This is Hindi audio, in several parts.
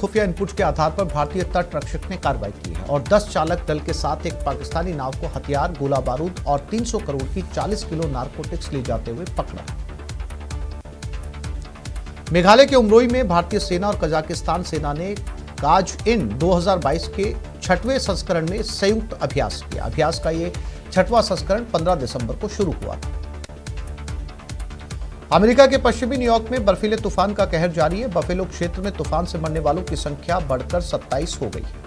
खुफिया इनपुट के आधार पर भारतीय तट रक्षक ने कार्रवाई की है और 10 चालक दल के साथ एक पाकिस्तानी नाव को हथियार, गोला बारूद और 300 करोड़ की 40 किलो नारकोटिक्स ले जाते हुए पकड़ा। मेघालय के उमरोई में भारतीय सेना और कजाकिस्तान सेना ने गाज इन 2022 के 6वें संस्करण में संयुक्त अभ्यास किया। अभ्यास का ये 6वां संस्करण 15 दिसंबर को शुरू हुआ था। अमेरिका के पश्चिमी न्यूयॉर्क में बर्फीले तूफान का कहर जारी है। बफेलो क्षेत्र में तूफान से मरने वालों की संख्या बढ़कर 27 हो गई है।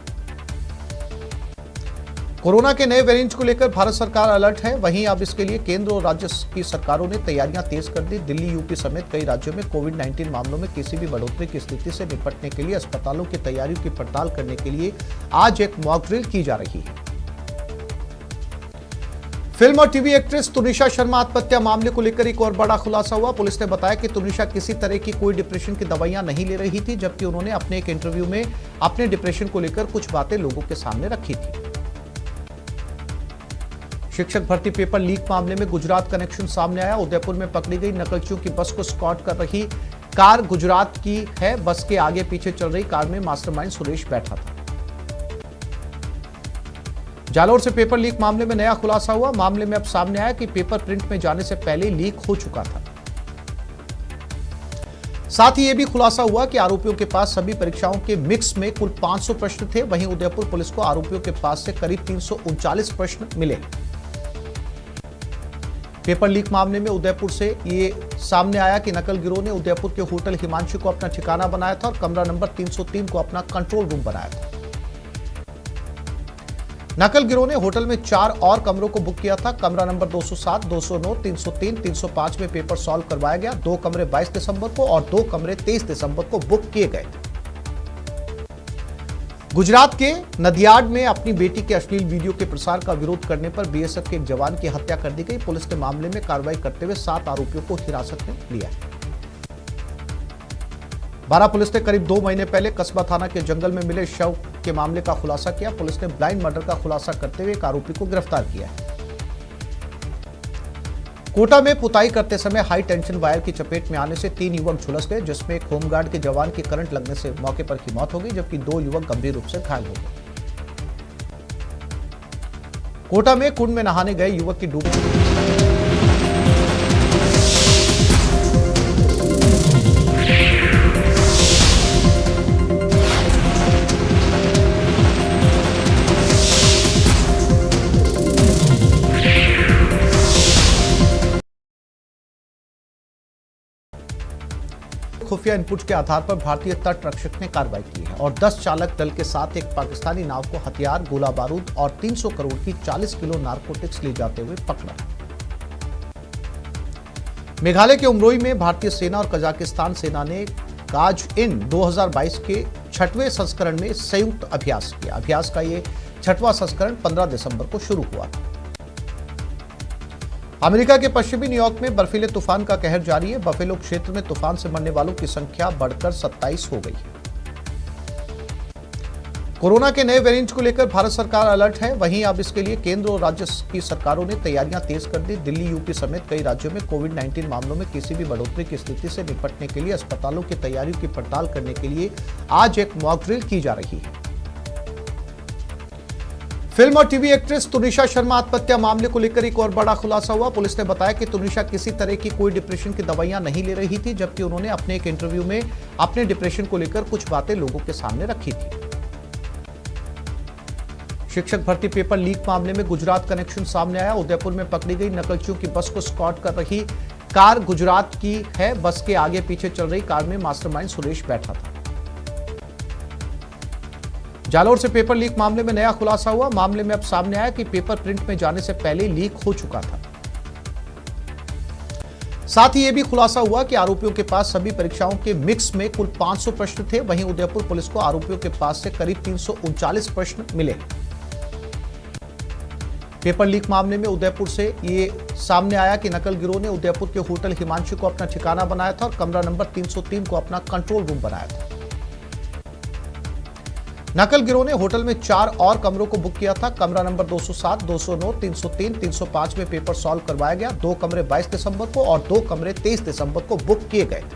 कोरोना के नए वेरिएंट को लेकर भारत सरकार अलर्ट है। वहीं अब इसके लिए केंद्र और राज्य की सरकारों ने तैयारियां तेज कर दी। दिल्ली, यूपी समेत कई राज्यों में कोविड-19 मामलों में किसी भी बढ़ोतरी की स्थिति से निपटने के लिए अस्पतालों की तैयारियों की पड़ताल करने के लिए आज एक मॉक ड्रिल की जा रही है। फिल्म और टीवी एक्ट्रेस तुनिशा शर्मा आत्महत्या मामले को लेकर एक और बड़ा खुलासा हुआ। पुलिस ने बताया कि तुनिशा किसी तरह की कोई डिप्रेशन की दवाइयां नहीं ले रही थी, जबकि उन्होंने अपने एक इंटरव्यू में अपने डिप्रेशन को लेकर कुछ बातें लोगों के सामने रखी थी। शिक्षक भर्ती पेपर लीक मामले में गुजरात कनेक्शन सामने आया। उदयपुर में पकड़ी गई नकलचियों की बस को स्कॉट कर रही कार गुजरात की है। बस के आगे पीछे चल रही कार में मास्टरमाइंड सुरेश बैठा था। जालोर से पेपर लीक मामले में नया खुलासा हुआ। मामले में अब सामने आया कि पेपर प्रिंट में जाने से पहले लीक हो चुका था। साथ ही यह भी खुलासा हुआ कि आरोपियों के पास सभी परीक्षाओं के मिक्स में कुल 500 प्रश्न थे। वहीं उदयपुर पुलिस को आरोपियों के पास से करीब 339 प्रश्न मिले। पेपर लीक मामले में उदयपुर से ये सामने आया कि नकल गिरोह ने उदयपुर के होटल हिमांशु को अपना ठिकाना बनाया था और कमरा नंबर 303 को अपना कंट्रोल रूम बनाया था। नकल गिरोह ने होटल में 4 और कमरों को बुक किया था। कमरा नंबर 207, 209, 303, 305 में पेपर सॉल्व करवाया गया। 2 कमरे 22 दिसंबर को और 2 कमरे 23 दिसंबर को बुक किए गए थे। गुजरात के नदियाड में अपनी बेटी के अश्लील वीडियो के प्रसार का विरोध करने पर बीएसएफ के एक जवान की हत्या कर दी गई। पुलिस ने मामले में कार्रवाई करते हुए 7 आरोपियों को हिरासत में लिया है। बारा पुलिस ने करीब 2 महीने पहले कस्बा थाना के जंगल में मिले शव के मामले का खुलासा किया। पुलिस ने ब्लाइंड मर्डर का खुलासा करते हुए एक आरोपी को गिरफ्तार किया है। कोटा में पुताई करते समय हाई टेंशन वायर की चपेट में आने से 3 युवक झुलस गए, जिसमें एक होमगार्ड के जवान की करंट लगने से मौके पर ही मौत हो गई, जबकि 2 युवक गंभीर रूप से घायल हो गए। कोटा में कुंड में नहाने गए युवक की डूबने खुफिया इनपुट के आधार पर भारतीय तट रक्षक ने कार्रवाई की है और 10 चालक दल के साथ एक पाकिस्तानी नाव को हथियार, गोला बारूद और 300 करोड़ की 40 किलो नारकोटिक्स ले जाते हुए पकड़ा। मेघालय के उमरोई में भारतीय सेना और कजाकिस्तान सेना ने गाज इन 2022 के 6वें संस्करण में संयुक्त अभ्यास किया। अभ्यास का ये 6वां संस्करण 15 दिसंबर को शुरू हुआ था। अमेरिका के पश्चिमी न्यूयॉर्क में बर्फीले तूफान का कहर जारी है। बफेलो क्षेत्र में तूफान से मरने वालों की संख्या बढ़कर 27 हो गई है। कोरोना के नए वेरिएंट को लेकर भारत सरकार अलर्ट है। वहीं अब इसके लिए केंद्र और राज्य की सरकारों ने तैयारियां तेज कर दी। दिल्ली, यूपी समेत कई राज्यों में कोविड-19 मामलों में किसी भी बढ़ोतरी की स्थिति से निपटने के लिए अस्पतालों की तैयारियों की पड़ताल करने के लिए आज एक मॉक ड्रिल की जा रही है। फिल्म और टीवी एक्ट्रेस तुनिशा शर्मा आत्महत्या मामले को लेकर एक और बड़ा खुलासा हुआ। पुलिस ने बताया कि तुनिशा किसी तरह की कोई डिप्रेशन की दवाइयां नहीं ले रही थी, जबकि उन्होंने अपने एक इंटरव्यू में अपने डिप्रेशन को लेकर कुछ बातें लोगों के सामने रखी थी। शिक्षक भर्ती पेपर लीक मामले में गुजरात कनेक्शन सामने आया। उदयपुर में पकड़ी गई नकलचियों की बस को स्कॉट कर रही कार गुजरात की है। बस के आगे पीछे चल रही कार में मास्टरमाइंड सुरेश बैठा था। जालोर से पेपर लीक मामले में नया खुलासा हुआ। मामले में अब सामने आया कि पेपर प्रिंट में जाने से पहले लीक हो चुका था। साथ ही यह भी खुलासा हुआ कि आरोपियों के पास सभी परीक्षाओं के मिक्स में कुल 500 प्रश्न थे। वहीं उदयपुर पुलिस को आरोपियों के पास से करीब 339 प्रश्न मिले। पेपर लीक मामले में उदयपुर से ये सामने आया कि नकल गिरोह ने उदयपुर के होटल हिमांशु को अपना ठिकाना बनाया था और कमरा नंबर 303 को अपना कंट्रोल रूम बनाया था। नकल गिरोह ने होटल में 4 और कमरों को बुक किया था। कमरा नंबर 207, 209, 303, 305 में पेपर सॉल्व करवाया गया। 2 कमरे 22 दिसंबर को और 2 कमरे 23 दिसंबर को बुक किए गए थे।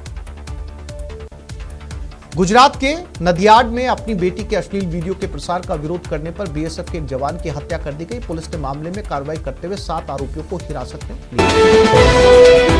गुजरात के नदियाड में अपनी बेटी के अश्लील वीडियो के प्रसार का विरोध करने पर बीएसएफ के एक जवान की हत्या कर दी गई। पुलिस ने मामले में कार्रवाई करते हुए 7 आरोपियों को हिरासत में लिया।